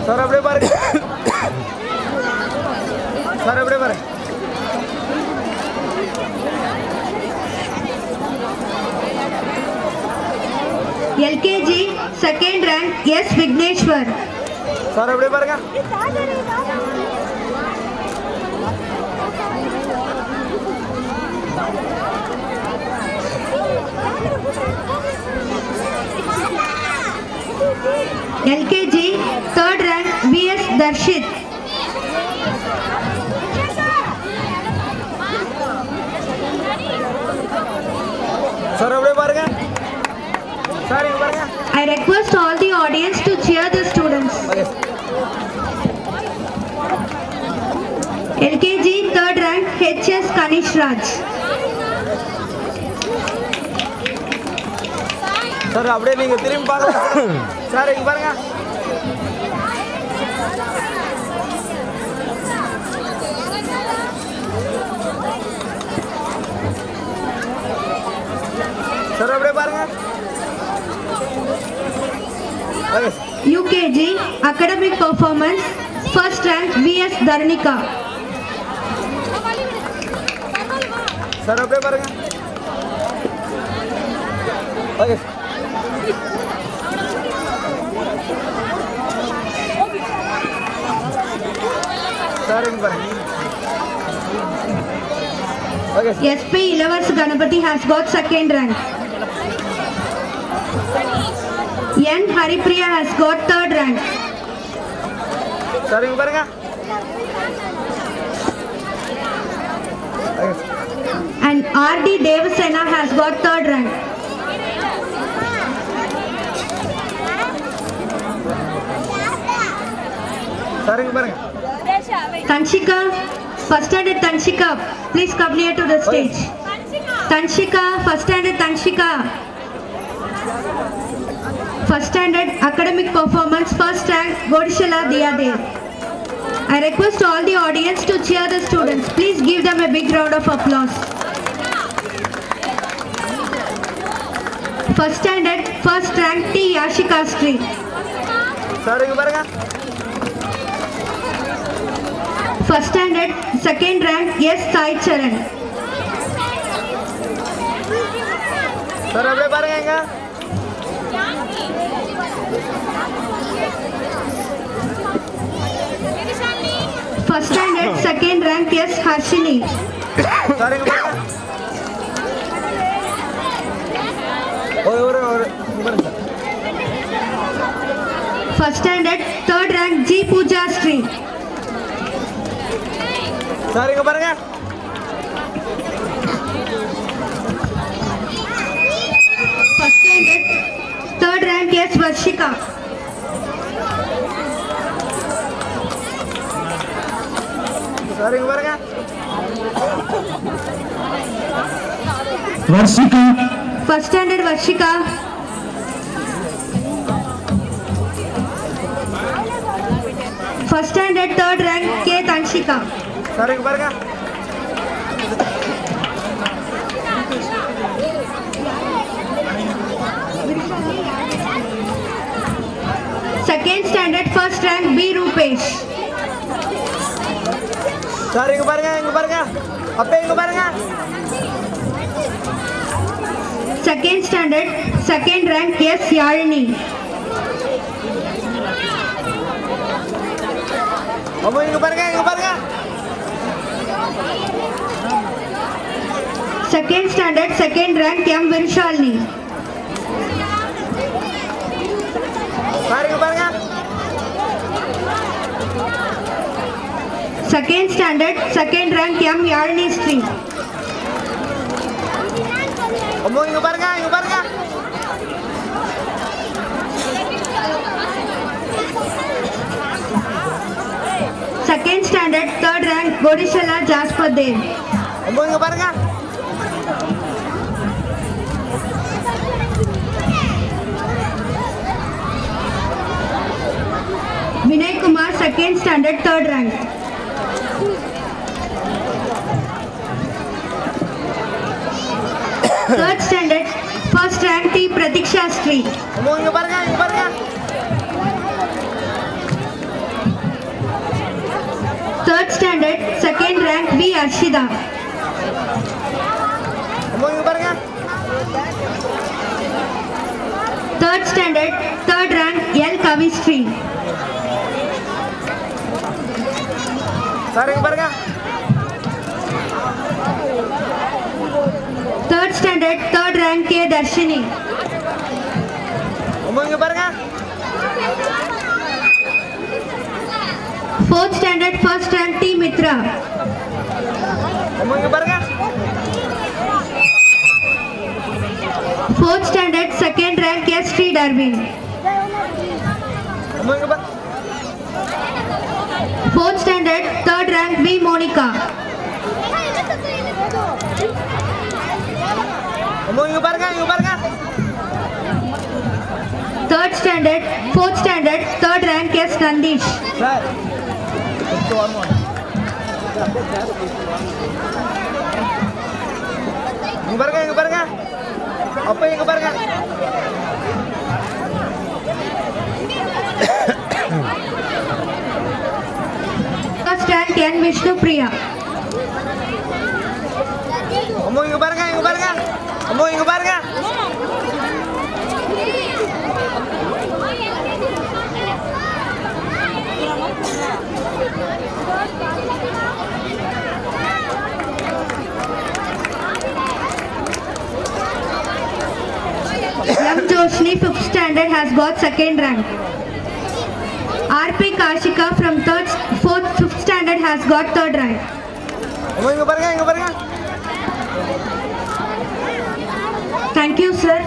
Sir அப்படியே பாருங்க sir அப்படியே பாருங்க LKG second rank S Vigneshwar. Sir அப்படியே பாருங்க LKG third rank VS Darshit. Sir அப்படியே பாருங்க ಸರ್ இங்க பாருங்க I request all the audience to cheer the students. LKG third rank HS Kanish Raj. Sir அப்படியே நீங்க திரும்பி பார்க்கலாம் சார் இங்க பாருங்க சார் அப்படியே பாருங்க UKG academic performance first rank VS Dharnika. Sir அப்படியே பாருங்க ஓகே சார் இங்க பாருங்க okay SP Ilavas Ganapati has got second rank. N Haripriya has got third rank. Sir இங்க பாருங்க And RD Devasena has got third rank. Sir இங்க பாருங்க Tanshika, first standard Tanshika, please come near to the stage. Tanshika, first standard Tanshika. First standard academic performance, first rank Godishala Diyadev. I request all the audience to cheer the students. Please give them a big round of applause. First standard, first rank T Yashika Street. Sir இங்க பாருங்க First standard, second rank S Sai Charan. Sir அப்படியே பாருங்க எங்க First standard, second rank S Harshini. Sir இங்க பாருங்க ஒரு இங்க பாருங்க First standard, third rank G Pooja Street. Sir இங்க பாருங்க First standard, third rank S Varshika. Sir இங்க பாருங்க Varshika, First standard Varshika. First standard, third rank K Tanshika. Sir இங்க பாருங்க Second standard, first rank B Rupesh. Sir இங்க பாருங்க அப்பே இங்க பாருங்க Second standard, second rank S Yalini. அம்மா இங்க பாருங்க Second standard, second rank M Virshalini. Sir இங்க பாருங்க Second standard, second rank M Yalini Street. அம்மா இங்க பாருங்க Second standard, third rank Godishala Jasper Dev. அம்மா இங்க பாருங்க Vinay Kumar, second standard, third rank. Third standard, first rank T Pratiksha Street. அம்மா இங்க பாருங்க standard, second rank V. Arshida. ಅಮ್ಮ ಹಿಂಗೆ ಬರ್ಗ Third standard, third rank L. Kavistri. Sir ಹಿಂಗೆ ಬರ್ಗ Third standard, third rank K. Darshini. ಅಮ್ಮ ಹಿಂಗೆ ಬರ್ಗ Fourth standard, first rank T. Mitra. ಅಮ್ಮ ಹಿಂಗೆ ಬರ್ಗ Fourth standard, second rank S. Sri Darwin. ಅಮ್ಮ ಹಿಂಗೆ ಬರ್ Fourth standard, third rank B. Monica. ಅಮ್ಮ ಹಿಂಗೆ ಬರ್ಗ Third standard, fourth standard, third rank S. Nandish. Sir ಹಿಂಗೆ ಬರ್ಗ ಅಪ್ಪ ಹಿಂಗೆ ಬರ್ಗ First rank N. Vishnu Priya. ಅಮ್ಮ ಹಿಂಗೆ ಬರ್ಗ ಅಮ್ಮ ಹಿಂಗೆ ಬರ್ಗ M. Joshni, fifth standard, has got second rank. R.P. Kashika from fifth standard has got third rank. ಅಮ್ಮ ಹಿಂಗೆ ಬರ್ಗ Thank you, sir.